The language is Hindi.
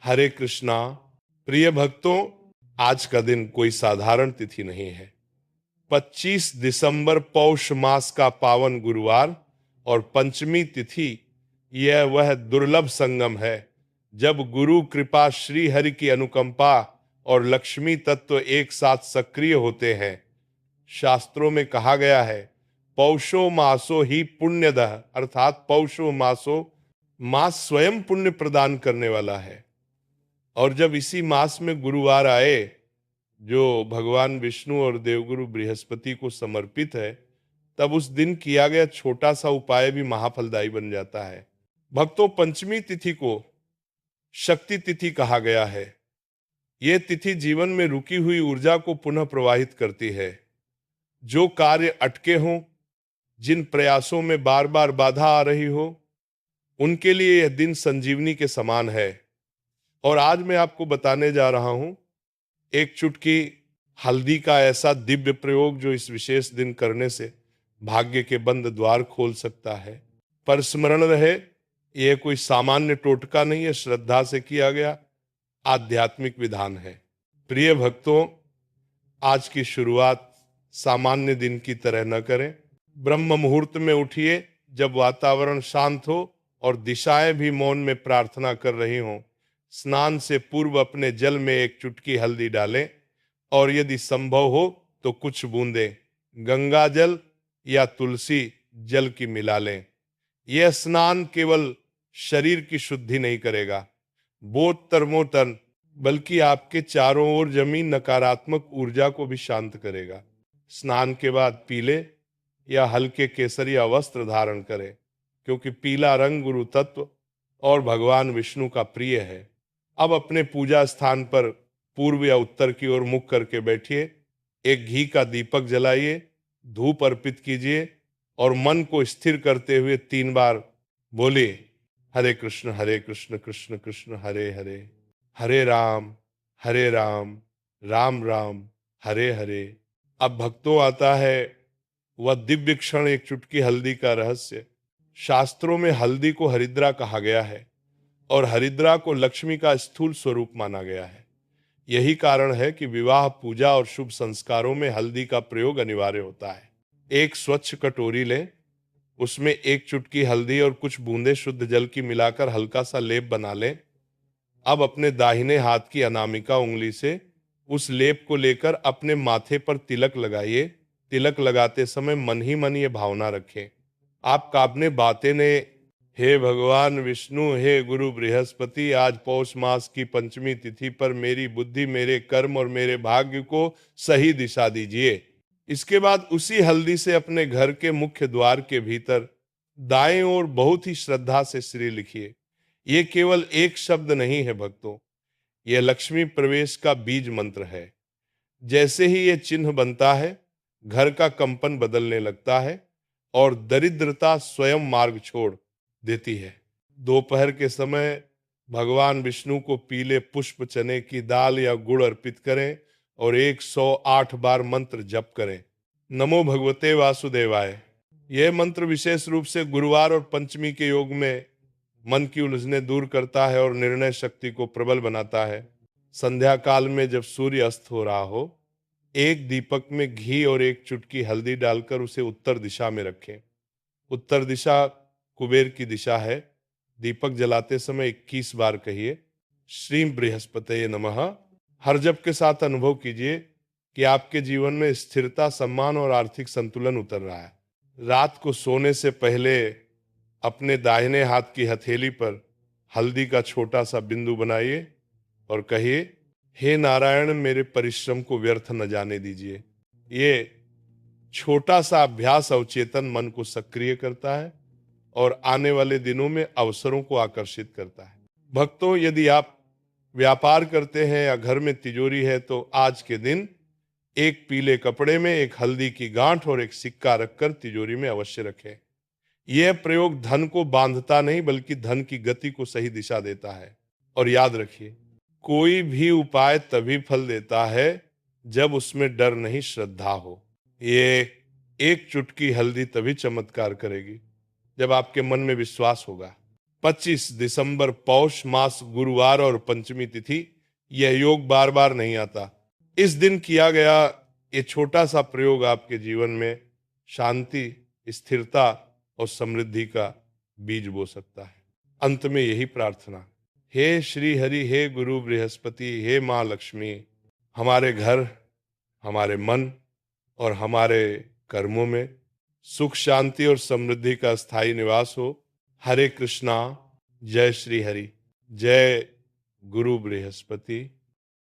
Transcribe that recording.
हरे कृष्णा। प्रिय भक्तों, आज का दिन कोई साधारण तिथि नहीं है। 25 दिसंबर पौष मास का पावन गुरुवार और पंचमी तिथि, यह वह दुर्लभ संगम है जब गुरु कृपा, श्री हरि की अनुकंपा और लक्ष्मी तत्व एक साथ सक्रिय होते हैं। शास्त्रों में कहा गया है, पौषो मासो ही पुण्यदः, अर्थात पौषो मासो, मास स्वयं पुण्य प्रदान करने वाला है। और जब इसी मास में गुरुवार आए, जो भगवान विष्णु और देवगुरु बृहस्पति को समर्पित है, तब उस दिन किया गया छोटा सा उपाय भी महाफलदायी बन जाता है। भक्तों, पंचमी तिथि को शक्ति तिथि कहा गया है। यह तिथि जीवन में रुकी हुई ऊर्जा को पुनः प्रवाहित करती है। जो कार्य अटके हों, जिन प्रयासों में बार बार बाधा आ रही हो, उनके लिए यह दिन संजीवनी के समान है। और आज मैं आपको बताने जा रहा हूं एक चुटकी हल्दी का ऐसा दिव्य प्रयोग जो इस विशेष दिन करने से भाग्य के बंद द्वार खोल सकता है। पर स्मरण रहे, यह कोई सामान्य टोटका नहीं है, श्रद्धा से किया गया आध्यात्मिक विधान है। प्रिय भक्तों, आज की शुरुआत सामान्य दिन की तरह न करें। ब्रह्म मुहूर्त में उठिए, जब वातावरण शांत हो और दिशाएं भी मौन में प्रार्थना कर रही हों। स्नान से पूर्व अपने जल में एक चुटकी हल्दी डालें और यदि संभव हो तो कुछ बूंदें गंगा जल या तुलसी जल की मिला लें। यह स्नान केवल शरीर की शुद्धि नहीं करेगा, बोध बल्कि आपके चारों ओर जमी नकारात्मक ऊर्जा को भी शांत करेगा। स्नान के बाद पीले या हल्के केसरिया वस्त्र धारण करें, क्योंकि पीला रंग गुरु तत्व और भगवान विष्णु का प्रिय है। अब अपने पूजा स्थान पर पूर्व या उत्तर की ओर मुख करके बैठिए। एक घी का दीपक जलाइए, धूप अर्पित कीजिए और मन को स्थिर करते हुए 3 बार बोलिए, हरे कृष्ण कृष्ण कृष्ण हरे हरे, हरे राम राम राम हरे हरे। अब भक्तों, आता है वह दिव्य क्षण, एक चुटकी हल्दी का रहस्य। शास्त्रों में हल्दी को हरिद्रा कहा गया है और हरिद्रा को लक्ष्मी का स्थूल स्वरूप माना गया है। यही कारण है कि विवाह, पूजा और शुभ संस्कारों में हल्दी का प्रयोग अनिवार्य होता है। एक स्वच्छ कटोरी लें, उसमें एक चुटकी हल्दी और कुछ बूंदे शुद्ध जल की मिलाकर हल्का सा लेप बना लें। अब अपने दाहिने हाथ की अनामिका उंगली से उस लेप को लेकर अपने माथे पर तिलक लगाइए। तिलक लगाते समय मन ही मन ये भावना रखें, आप काबने बातें ने, हे भगवान विष्णु, हे गुरु बृहस्पति, आज पौष मास की पंचमी तिथि पर मेरी बुद्धि, मेरे कर्म और मेरे भाग्य को सही दिशा दीजिए। इसके बाद उसी हल्दी से अपने घर के मुख्य द्वार के भीतर दाएं ओर बहुत ही श्रद्धा से श्री लिखिए। ये केवल एक शब्द नहीं है भक्तों, यह लक्ष्मी प्रवेश का बीज मंत्र है। जैसे ही ये चिन्ह बनता है, घर का कंपन बदलने लगता है और दरिद्रता स्वयं मार्ग छोड़ देती है। दोपहर के समय भगवान विष्णु को पीले पुष्प, चने की दाल या गुड़ अर्पित करें और 108 बार मंत्र जप करें, नमो भगवते वासुदेवाय। यह मंत्र विशेष रूप से गुरुवार और पंचमी के योग में मन की उलझने दूर करता है और निर्णय शक्ति को प्रबल बनाता है। संध्या काल में जब सूर्य अस्त हो रहा हो, एक दीपक में घी और एक चुटकी हल्दी डालकर उसे उत्तर दिशा में रखें। उत्तर दिशा कुबेर की दिशा है। दीपक जलाते समय 21 बार कहिए, श्री बृहस्पतये नमः। हर जप के साथ अनुभव कीजिए कि आपके जीवन में स्थिरता, सम्मान और आर्थिक संतुलन उतर रहा है। रात को सोने से पहले अपने दाहिने हाथ की हथेली पर हल्दी का छोटा सा बिंदु बनाइए और कहिए, हे नारायण, मेरे परिश्रम को व्यर्थ न जाने दीजिए। ये छोटा सा अभ्यास अवचेतन मन को सक्रिय करता है और आने वाले दिनों में अवसरों को आकर्षित करता है। भक्तों, यदि आप व्यापार करते हैं या घर में तिजोरी है, तो आज के दिन एक पीले कपड़े में एक हल्दी की गांठ और एक सिक्का रखकर तिजोरी में अवश्य रखें। यह प्रयोग धन को बांधता नहीं, बल्कि धन की गति को सही दिशा देता है। और याद रखिए, कोई भी उपाय तभी फल देता है जब उसमें डर नहीं, श्रद्धा हो। ये एक चुटकी हल्दी तभी चमत्कार करेगी जब आपके मन में विश्वास होगा 25 दिसंबर पौष मास गुरुवार और पंचमी तिथि, यह योग बार बार नहीं आता। इस दिन किया गया ये छोटा सा प्रयोग आपके जीवन में शांति, स्थिरता और समृद्धि का बीज बो सकता है। अंत में यही प्रार्थना, हे श्री हरि, हे गुरु बृहस्पति, हे माँ लक्ष्मी, हमारे घर, हमारे मन और हमारे कर्मों में सुख, शांति और समृद्धि का स्थायी निवास हो। हरे कृष्णा। जय श्री हरि। जय गुरु बृहस्पति।